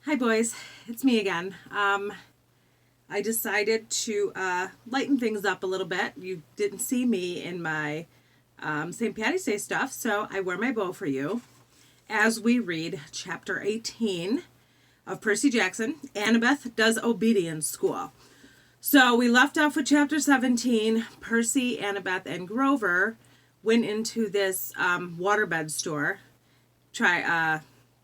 Hi, boys. It's me again. I decided to lighten things up a little bit. You didn't see me in my St. Patty's Day stuff, so I wear my bow for you as we read Chapter 18 of Percy Jackson, Annabeth Does Obedience School. So we left off with Chapter 17. Percy, Annabeth, and Grover went into this waterbed store. The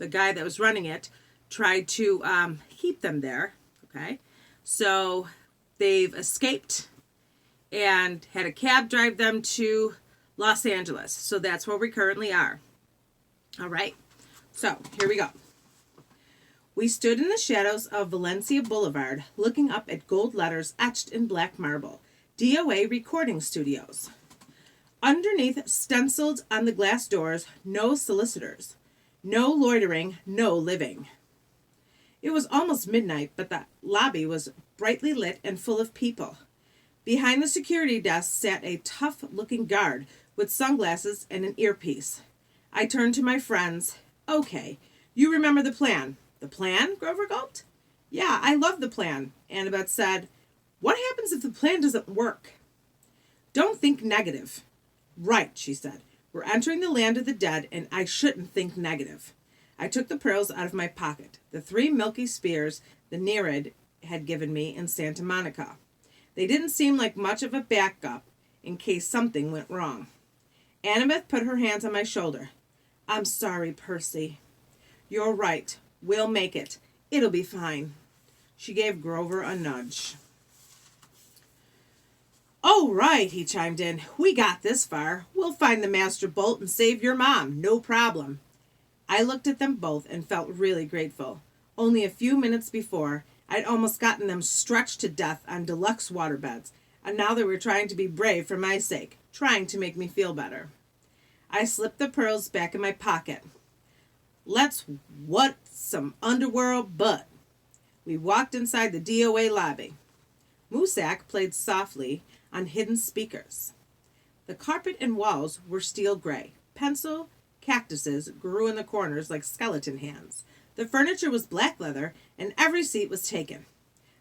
guy that was running it tried to keep them there. Okay, so they've escaped and had a cab drive them to Los Angeles. So that's where we currently are. All right, so here we go. We stood in the shadows of Valencia Boulevard, looking up at gold letters etched in black marble. DOA Recording Studios. Underneath, stenciled on the glass doors, no solicitors. No loitering, no living. It was almost midnight, but the lobby was brightly lit and full of people. Behind the security desk sat a tough-looking guard with sunglasses and an earpiece. I turned to my friends. Okay, you remember the plan. The plan? Grover gulped. Yeah, I love the plan, Annabeth said. What happens if the plan doesn't work? Don't think negative. Right, she said. We're entering the land of the dead, and I shouldn't think negative. I took the pearls out of my pocket, the 3 milky spears the Nereid had given me in Santa Monica. They didn't seem like much of a backup in case something went wrong. Annabeth put her hands on my shoulder. I'm sorry, Percy. You're right. We'll make it. It'll be fine. She gave Grover a nudge. Oh, right, he chimed in. We got this far. We'll find the master bolt and save your mom. No problem. I looked at them both and felt really grateful. Only a few minutes before, I'd almost gotten them stretched to death on deluxe waterbeds, and now they were trying to be brave for my sake, trying to make me feel better. I slipped the pearls back in my pocket. Let's what some underworld butt. We walked inside the DOA lobby. Moosak played softly on hidden speakers. The carpet and walls were steel gray. Pencil cactuses grew in the corners like skeleton hands. The furniture was black leather, and every seat was taken.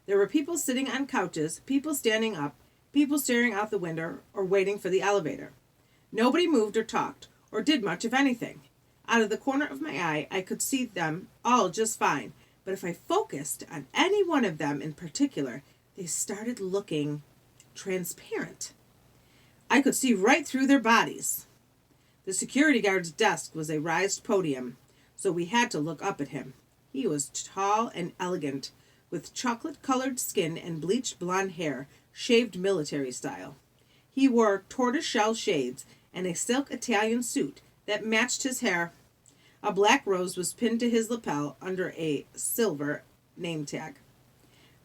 There were people sitting on couches, people standing up, people staring out the window or waiting for the elevator. Nobody moved or talked, or did much of anything. Out of the corner of my eye, I could see them all just fine, but if I focused on any one of them in particular, they started looking transparent. I could see right through their bodies. The security guard's desk was a raised podium, so we had to look up at him. He was tall and elegant, with chocolate-colored skin and bleached blonde hair, shaved military style. He wore tortoiseshell shades and a silk Italian suit that matched his hair. A black rose was pinned to his lapel under a silver name tag.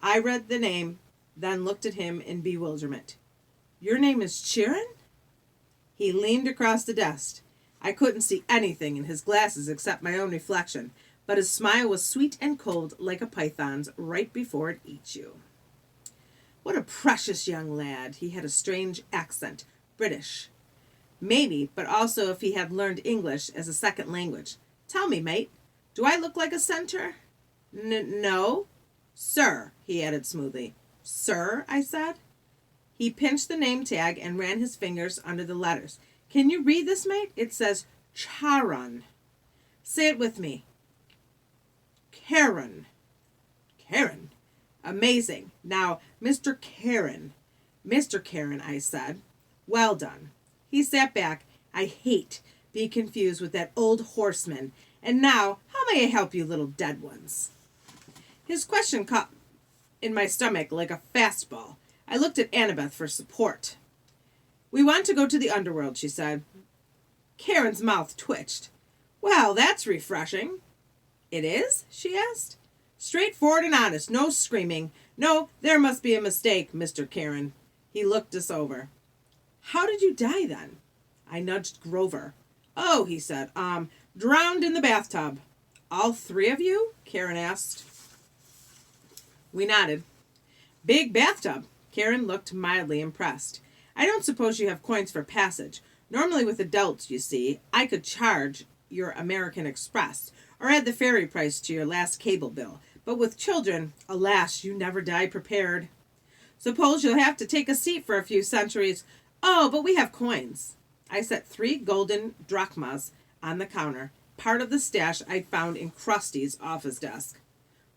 I read the name, then looked at him in bewilderment. Your name is Chiron? He leaned across the desk. I couldn't see anything in his glasses except my own reflection, but his smile was sweet and cold like a python's right before it eats you. What a precious young lad. He had a strange accent, British. Maybe, but also if he had learned English as a second language. Tell me, mate, do I look like a centaur? No. Sir, he added smoothly. Sir, I said. He pinched the name tag and ran his fingers under the letters. Can you read this, mate? It says Charon. Say it with me. Karen. Karen. Amazing. Now, Mr. Karen. Mr. Karen, I said. Well done. He sat back. I hate being confused with that old horseman. And now, how may I help you, little dead ones? His question caught in my stomach like a fastball. I looked at Annabeth for support. We want to go to the underworld, she said. Karen's mouth twitched. Well, that's refreshing. It is? She asked. Straightforward and honest, no screaming. No, there must be a mistake, Mr. Karen. He looked us over. How did you die then? I nudged Grover. Oh, he said, drowned in the bathtub. All 3 of you? Karen asked. We nodded. Big bathtub. Karen looked mildly impressed. I don't suppose you have coins for passage. Normally with adults, you see, I could charge your American Express, or add the ferry price to your last cable bill. But with children, alas, you never die prepared. Suppose you'll have to take a seat for a few centuries. Oh, but we have coins. I set 3 golden drachmas on the counter, part of the stash I'd found in Krusty's office desk.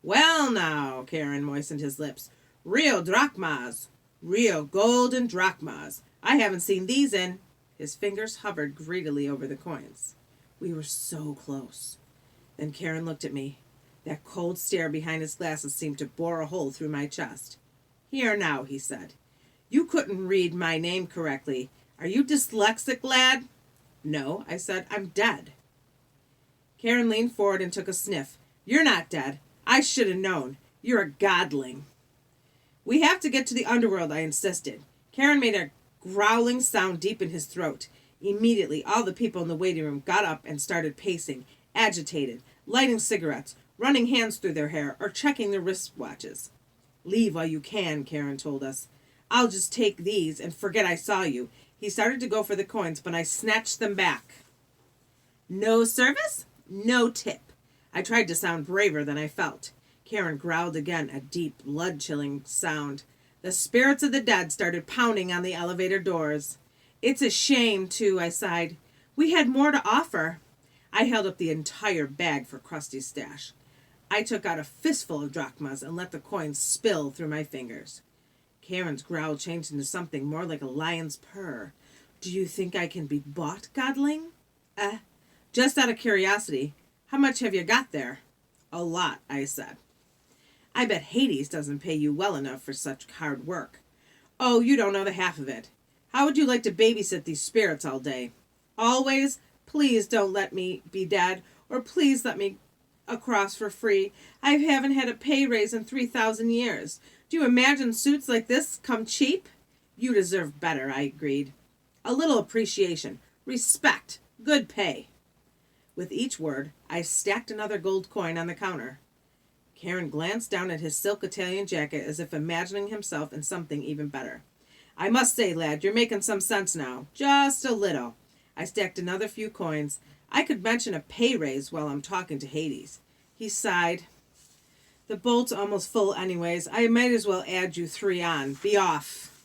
Well now, Karen moistened his lips. Real drachmas. Real golden drachmas. I haven't seen these in... His fingers hovered greedily over the coins. We were so close. Then Karen looked at me. That cold stare behind his glasses seemed to bore a hole through my chest. Here now, he said. You couldn't read my name correctly. Are you dyslexic, lad? No, I said. I'm dead. Karen leaned forward and took a sniff. You're not dead. I should have known. You're a godling. We have to get to the underworld, I insisted. Karen made a growling sound deep in his throat. Immediately, all the people in the waiting room got up and started pacing, agitated, lighting cigarettes, running hands through their hair, or checking their wristwatches. Leave while you can, Karen told us. I'll just take these and forget I saw you. He started to go for the coins, but I snatched them back. No service? No tip. I tried to sound braver than I felt. Karen growled again, a deep, blood-chilling sound. The spirits of the dead started pounding on the elevator doors. It's a shame, too, I sighed. We had more to offer. I held up the entire bag for Krusty's stash. I took out a fistful of drachmas and let the coins spill through my fingers. Karen's growl changed into something more like a lion's purr. Do you think I can be bought, godling? Just out of curiosity, how much have you got there? A lot, I said. I bet Hades doesn't pay you well enough for such hard work. Oh, you don't know the half of it. How would you like to babysit these spirits all day? Always, please don't let me be dead, or please let me across for free. I haven't had a pay raise in 3,000 years. Do you imagine suits like this come cheap? You deserve better, I agreed. A little appreciation, respect, good pay. With each word, I stacked another gold coin on the counter. Karen glanced down at his silk Italian jacket as if imagining himself in something even better. I must say, lad, you're making some sense now. Just a little. I stacked another few coins. I could mention a pay raise while I'm talking to Hades. He sighed. The boat's almost full anyways. I might as well add you 3 on. Be off.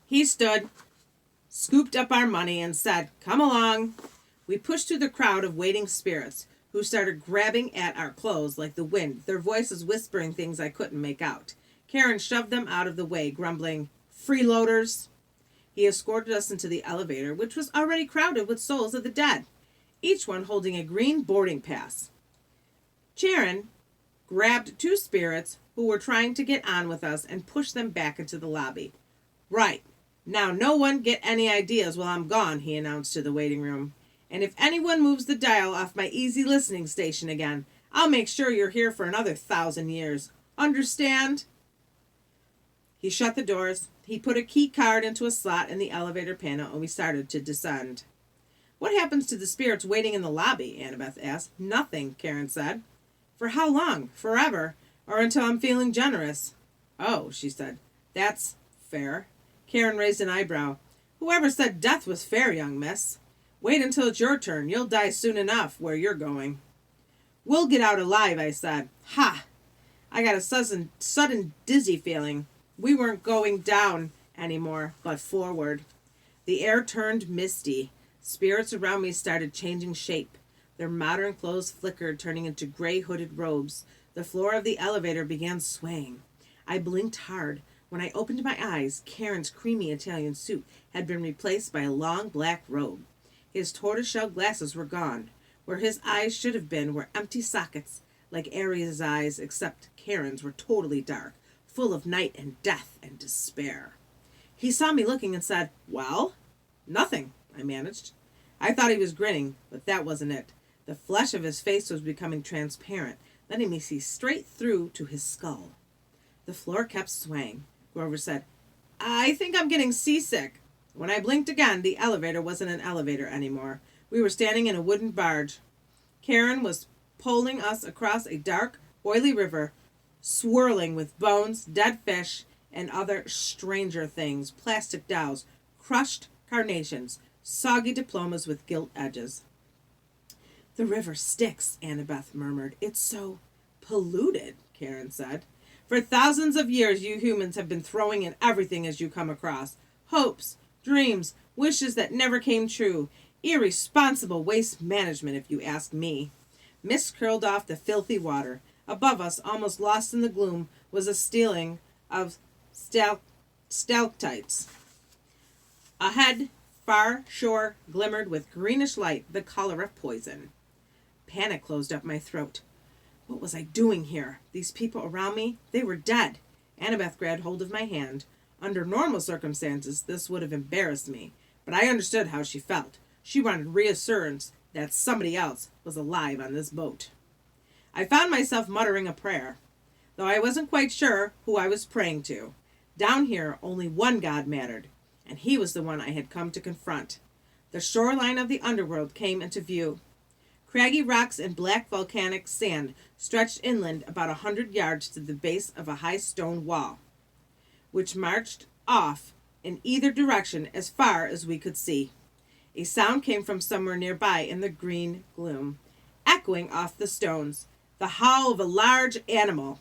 He stood, scooped up our money, and said, Come along. We pushed through the crowd of waiting spirits, who started grabbing at our clothes like the wind, their voices whispering things I couldn't make out. Karen shoved them out of the way, grumbling, Freeloaders. He escorted us into the elevator, which was already crowded with souls of the dead, each one holding a green boarding pass. Charon grabbed 2 spirits who were trying to get on with us and pushed them back into the lobby. Right. Now no one get any ideas while I'm gone, he announced to the waiting room. And if anyone moves the dial off my easy listening station again, I'll make sure you're here for another 1,000 years. Understand? He shut the doors. He put a key card into a slot in the elevator panel, and we started to descend. What happens to the spirits waiting in the lobby? Annabeth asked. Nothing, Karen said. For how long? Forever? Or until I'm feeling generous? Oh, she said. That's fair. Karen raised an eyebrow. Whoever said death was fair, young miss? Wait until it's your turn. You'll die soon enough where you're going. We'll get out alive, I said. Ha! I got a sudden dizzy feeling. We weren't going down anymore, but forward. The air turned misty. Spirits around me started changing shape. Their modern clothes flickered, turning into gray hooded robes. The floor of the elevator began swaying. I blinked hard. When I opened my eyes, Karen's creamy Italian suit had been replaced by a long black robe. His tortoiseshell glasses were gone. Where his eyes should have been were empty sockets, like Ares' eyes, except Karen's were totally dark, full of night and death and despair. He saw me looking and said, Well? Nothing, I managed. I thought he was grinning, but that wasn't it. The flesh of his face was becoming transparent, letting me see straight through to his skull. The floor kept swaying. Grover said, I think I'm getting seasick. When I blinked again, the elevator wasn't an elevator anymore. We were standing in a wooden barge. Karen was poling us across a dark, oily river, swirling with bones, dead fish, and other stranger things, plastic dolls, crushed carnations, soggy diplomas with gilt edges. The river Styx, Annabeth murmured. It's so polluted, Karen said. For thousands of years, you humans have been throwing in everything as you come across. Hopes, dreams, wishes that never came true. Irresponsible waste management, if you ask me. Mist curled off the filthy water. Above us, almost lost in the gloom, was a stealing of stalactites. Ahead, far shore glimmered with greenish light, the color of poison. Panic closed up my throat. What was I doing here? These people around me, they were dead. Annabeth grabbed hold of my hand. Under normal circumstances, this would have embarrassed me, but I understood how she felt. She wanted reassurance that somebody else was alive on this boat. I found myself muttering a prayer, though I wasn't quite sure who I was praying to. Down here, only one God mattered, and he was the one I had come to confront. The shoreline of the underworld came into view. Craggy rocks and black volcanic sand stretched inland about 100 yards to the base of a high stone wall, which marched off in either direction as far as we could see. A sound came from somewhere nearby in the green gloom, echoing off the stones, the howl of a large animal.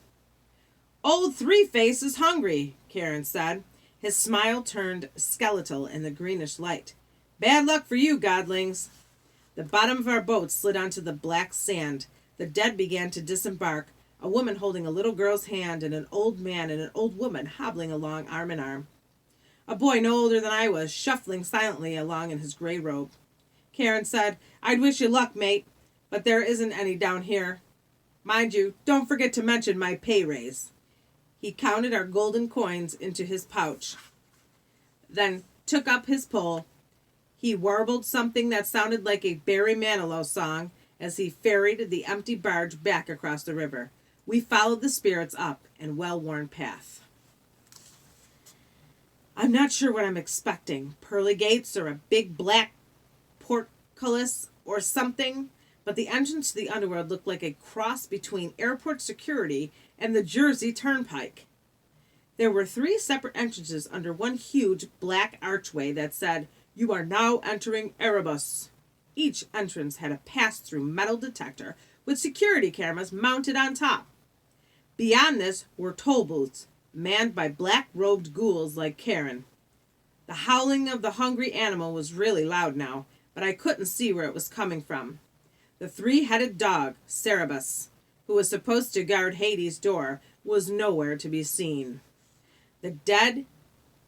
Old Three-Face is hungry, Karen said. His smile turned skeletal in the greenish light. Bad luck for you, godlings. The bottom of our boat slid onto the black sand. The dead began to disembark, a woman holding a little girl's hand and an old man and an old woman hobbling along arm in arm. A boy no older than I was, shuffling silently along in his gray robe. Karen said, I'd wish you luck, mate, but there isn't any down here. Mind you, don't forget to mention my pay raise. He counted our golden coins into his pouch, then took up his pole. He warbled something that sounded like a Barry Manilow song as he ferried the empty barge back across the river. We followed the spirits up a well-worn path. I'm not sure what I'm expecting, pearly gates or a big black portcullis or something, but the entrance to the underworld looked like a cross between airport security and the Jersey Turnpike. There were 3 separate entrances under one huge black archway that said, You are now entering Erebus. Each entrance had a pass-through metal detector with security cameras mounted on top. Beyond this were toll booths, manned by black-robed ghouls like Karen. The howling of the hungry animal was really loud now, but I couldn't see where it was coming from. The 3-headed dog, Cerberus, who was supposed to guard Hades' door, was nowhere to be seen. The dead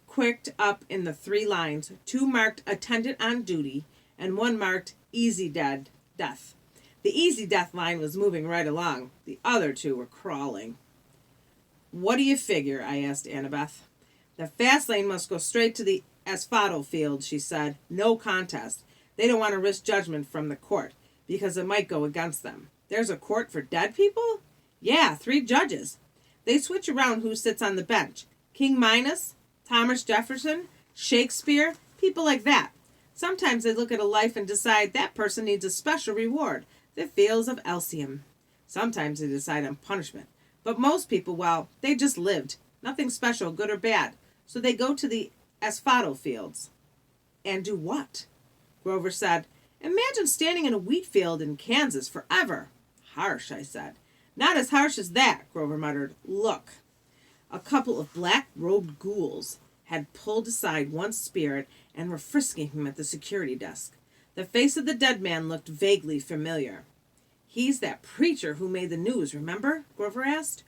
quicked up in the 3 lines, 2 marked attendant on duty, and 1 marked easy death. The easy death line was moving right along. The other 2 were crawling. What do you figure? I asked Annabeth. The fast lane must go straight to the asphalto field, she said. No contest. They don't want to risk judgment from the court, because it might go against them. There's a court for dead people? Yeah, 3 judges. They switch around who sits on the bench. King Minos, Thomas Jefferson, Shakespeare, people like that. Sometimes they look at a life and decide that person needs a special reward, the Fields of Elysium. Sometimes they decide on punishment. But most people, well, they just lived. Nothing special, good or bad. So they go to the asphalto fields. And do what? Grover said, Imagine standing in a wheat field in Kansas forever. Harsh, I said. Not as harsh as that, Grover muttered. Look. A couple of black-robed ghouls had pulled aside one spirit and were frisking him at the security desk. The face of the dead man looked vaguely familiar. He's that preacher who made the news, remember? Grover asked.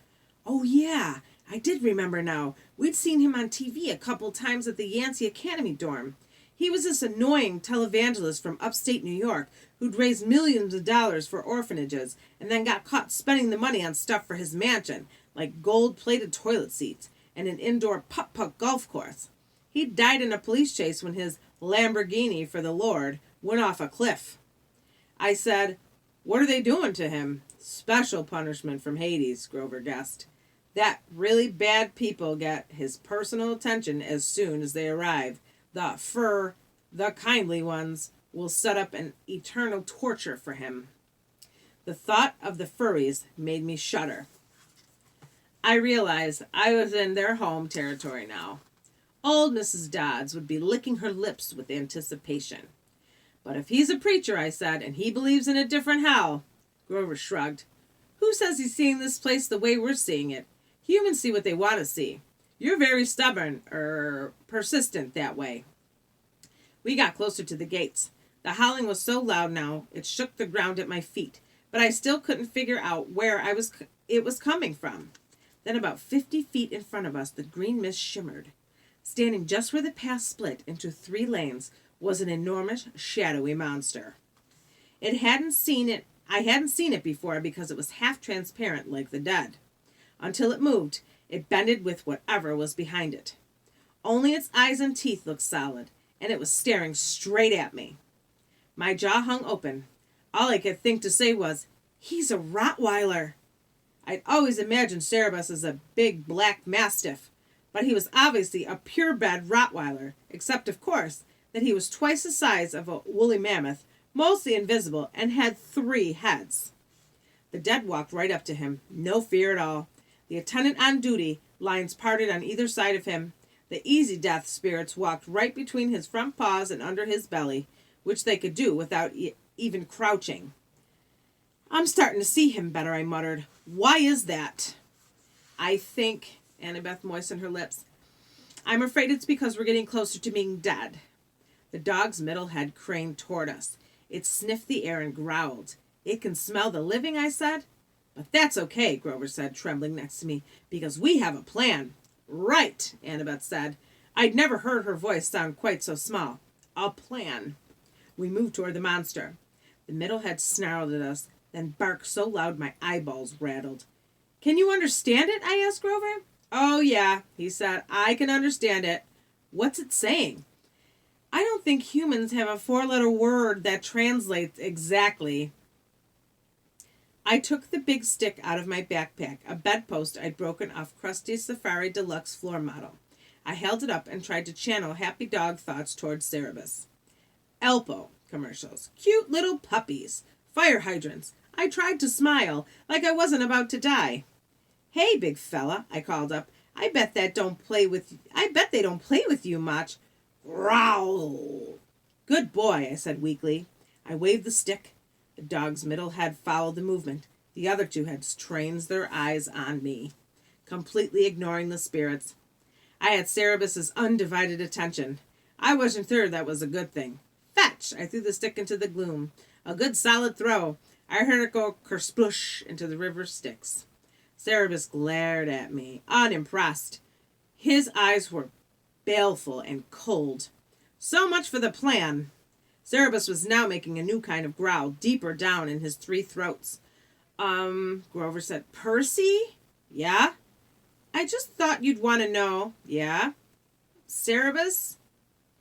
Oh, yeah, I did remember now. We'd seen him on TV a couple times at the Yancey Academy dorm. He was this annoying televangelist from upstate New York who'd raised millions of dollars for orphanages and then got caught spending the money on stuff for his mansion, like gold-plated toilet seats and an indoor putt-putt golf course. He died in a police chase when his Lamborghini for the Lord went off a cliff. I said, What are they doing to him? Special punishment from Hades, Grover guessed. That really bad people get his personal attention as soon as they arrive. The kindly ones, will set up an eternal torture for him. The thought of the furries made me shudder. I realized I was in their home territory now. Old Mrs. Dodds would be licking her lips with anticipation. But if he's a preacher, I said, and he believes in a different hell. Grover shrugged. Who says he's seeing this place the way we're seeing it? Humans see what they want to see. You're very stubborn, persistent that way. We got closer to the gates. The howling was so loud now, it shook the ground at my feet, but I still couldn't figure out where it was coming from. Then about 50 feet in front of us, the green mist shimmered. Standing just where the path split into 3 lanes was an enormous, shadowy monster. I hadn't seen it before because it was half transparent like the dead. Until it moved, it bended with whatever was behind it. Only its eyes and teeth looked solid, and it was staring straight at me. My jaw hung open. All I could think to say was, "He's a Rottweiler." I'd always imagined Cerebus as a big black mastiff, but he was obviously a purebred Rottweiler, except, of course, that he was twice the size of a woolly mammoth, mostly invisible, and had 3 heads. The dead walked right up to him, no fear at all. The attendant on duty, lines parted on either side of him. The easy death spirits walked right between his front paws and under his belly, which they could do without even crouching. "I'm starting to see him better," I muttered. "Why is that?" "I think," Annabeth moistened her lips, "I'm afraid it's because we're getting closer to being dead." The dog's middle head craned toward us. It sniffed the air and growled. "It can smell the living," I said. "But that's okay," Grover said, trembling next to me, "because we have a plan." "Right," Annabeth said. I'd never heard her voice sound quite so small. "A plan." We moved toward the monster. The middle head snarled at us, then barked so loud my eyeballs rattled. "Can you understand it?" I asked Grover. "Oh, yeah," he said. "I can understand it." "What's it saying?" "I don't think humans have a 4-letter word that translates exactly." I took the big stick out of my backpack, a bedpost I'd broken off Krusty's Safari Deluxe floor model. I held it up and tried to channel happy dog thoughts towards Cerebus. Elpo commercials. Cute little puppies. Fire hydrants. I tried to smile, like I wasn't about to die. "Hey, big fella," I called up. I bet they don't play with you much." "Growl." "Good boy," I said weakly. I waved the stick. The dog's middle head followed the movement. The other 2 heads trained their eyes on me, completely ignoring the spirits. I had Cerebus's undivided attention. I wasn't sure that was a good thing. "Fetch!" I threw the stick into the gloom. A good solid throw. I heard it go kersplush into the river Styx. Cerebus glared at me, unimpressed. His eyes were baleful and cold. So much for the plan. Cerebus was now making a new kind of growl, deeper down in his 3 throats. Grover said, "Percy?" "Yeah?" "I just thought you'd want to know." "Yeah?" "Cerebus?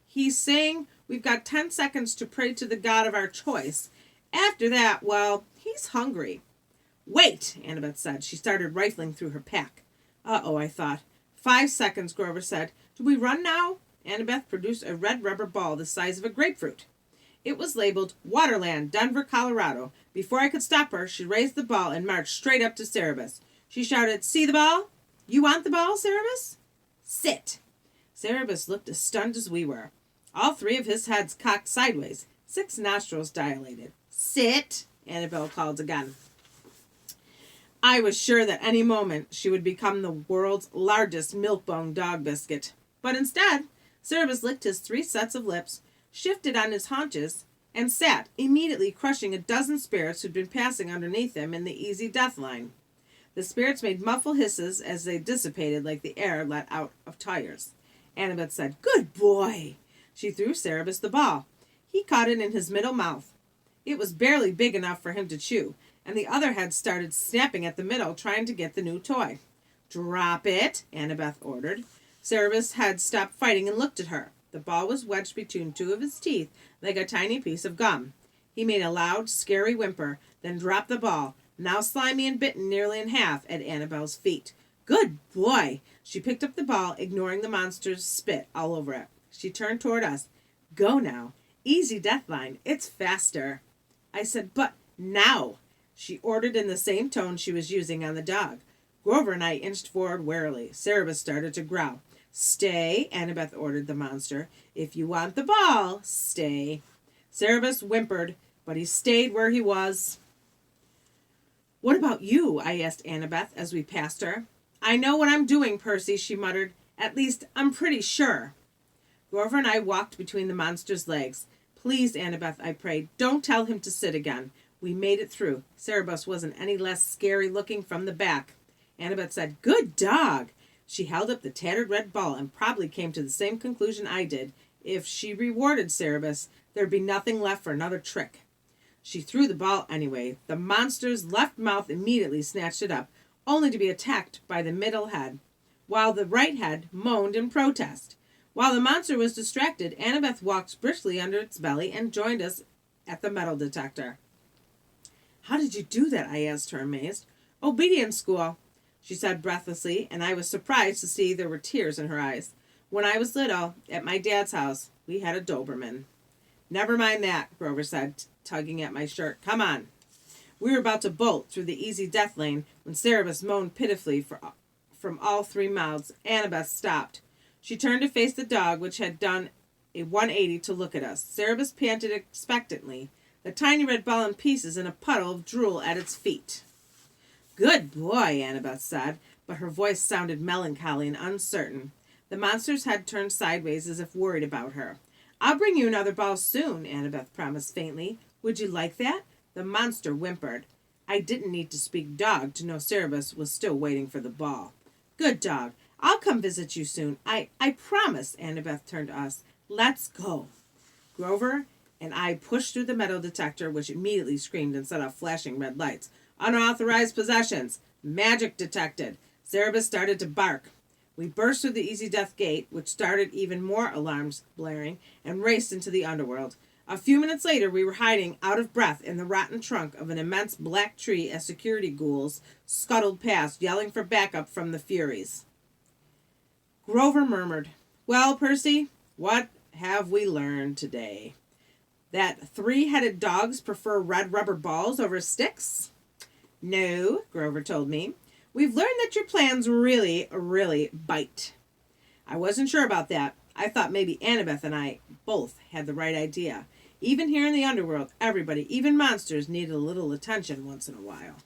He's saying we've got 10 seconds to pray to the god of our choice. After that, well, he's hungry." "Wait," Annabeth said. She started rifling through her pack. Uh-oh, I thought. 5 seconds, Grover said. "Do we run now?" Annabeth produced a red rubber ball the size of a grapefruit. It was labeled Waterland, Denver, Colorado. Before I could stop her, she raised the ball and marched straight up to Cerebus. She shouted, "See the ball? You want the ball, Cerebus? Sit." Cerebus looked as stunned as we were. All 3 of his heads cocked sideways, 6 nostrils dilated. "Sit," Annabelle called again. I was sure that any moment she would become the world's largest milk-bone dog biscuit. But instead, Cerebus licked his 3 sets of lips, shifted on his haunches, and sat, immediately crushing a dozen spirits who'd been passing underneath him in the easy death line. The spirits made muffled hisses as they dissipated like the air let out of tires. Annabeth said, "Good boy." She threw Cerebus the ball. He caught it in his middle mouth. It was barely big enough for him to chew, and the other head started snapping at the middle, trying to get the new toy. "Drop it," Annabeth ordered. Cerebus had stopped fighting and looked at her. The ball was wedged between 2 of his teeth like a tiny piece of gum. He made a loud, scary whimper, then dropped the ball, now slimy and bitten nearly in half, at Annabelle's feet. "Good boy." She picked up the ball, ignoring the monster's spit all over it. She turned toward us. "Go now. Easy deathline. It's faster." I said, "But now," she ordered in the same tone she was using on the dog. Grover and I inched forward warily. Cerebus started to growl. "Stay," Annabeth ordered the monster. "If you want the ball, stay." Cerebus whimpered, but he stayed where he was. What about you? I asked Annabeth as we passed her. I know what I'm doing, Percy, she muttered. At least, I'm pretty sure. Grover and I walked between the monster's legs. Please, Annabeth, I prayed, don't tell him to sit again. We made it through. Cerebus wasn't any less scary looking from the back. Annabeth said, Good dog. She held up the tattered red ball and probably came to the same conclusion I did. If she rewarded Cerebus, there'd be nothing left for another trick. She threw the ball anyway. The monster's left mouth immediately snatched it up, only to be attacked by the middle head, while the right head moaned in protest. While the monster was distracted, Annabeth walked briskly under its belly and joined us at the metal detector. How did you do that? I asked her, amazed. Obedience school, she said breathlessly, and I was surprised to see there were tears in her eyes. When I was little, at my dad's house, we had a Doberman. Never mind that, Grover said, tugging at my shirt. Come on. We were about to bolt through the easy death lane when Cerebus moaned pitifully from all three mouths. Annabeth stopped. She turned to face the dog, which had done a 180 to look at us. Cerebus panted expectantly, the tiny red ball in pieces in a puddle of drool at its feet. Good boy, Annabeth said, but her voice sounded melancholy and uncertain. The monster's head turned sideways as if worried about her. I'll bring you another ball soon, Annabeth promised faintly. Would you like that? The monster whimpered. I didn't need to speak dog to know Cerebus was still waiting for the ball. Good dog. I'll come visit you soon. I promise, Annabeth turned to us. Let's go. Grover and I pushed through the metal detector, which immediately screamed and set off flashing red lights. Unauthorized possessions. Magic detected. Cerebus started to bark. We burst through the easy death gate, which started even more alarms blaring, and raced into the underworld. A few minutes later, we were hiding out of breath in the rotten trunk of an immense black tree as security ghouls scuttled past, yelling for backup from the Furies. Grover murmured, Well, Percy, what have we learned today? That three-headed dogs prefer red rubber balls over sticks? No, Grover told me. We've learned that your plans really, really bite. I wasn't sure about that. I thought maybe Annabeth and I both had the right idea. Even here in the underworld, everybody, even monsters, needed a little attention once in a while.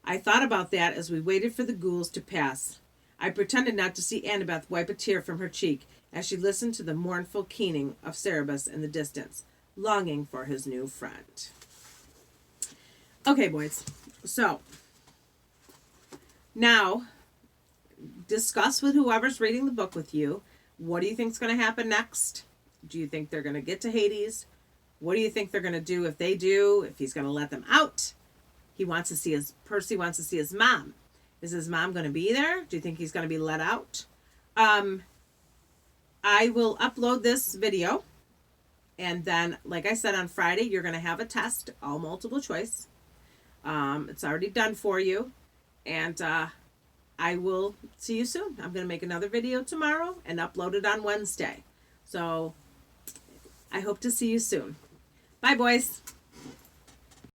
I thought about that as we waited for the ghouls to pass. I pretended not to see Annabeth wipe a tear from her cheek as she listened to the mournful keening of Cerebus in the distance, longing for his new friend. Okay, boys. So, now, discuss with whoever's reading the book with you. What do you think is going to happen next? Do you think they're going to get to Hades? What do you think they're going to do if they do? If he's going to let them out? Percy wants to see his mom. Is his mom going to be there? Do you think he's going to be let out? I will upload this video. And then, like I said, on Friday, you're going to have a test, all multiple choice. It's already done for you. And I will see you soon. I'm going to make another video tomorrow and upload it on Wednesday. So I hope to see you soon. Bye, boys.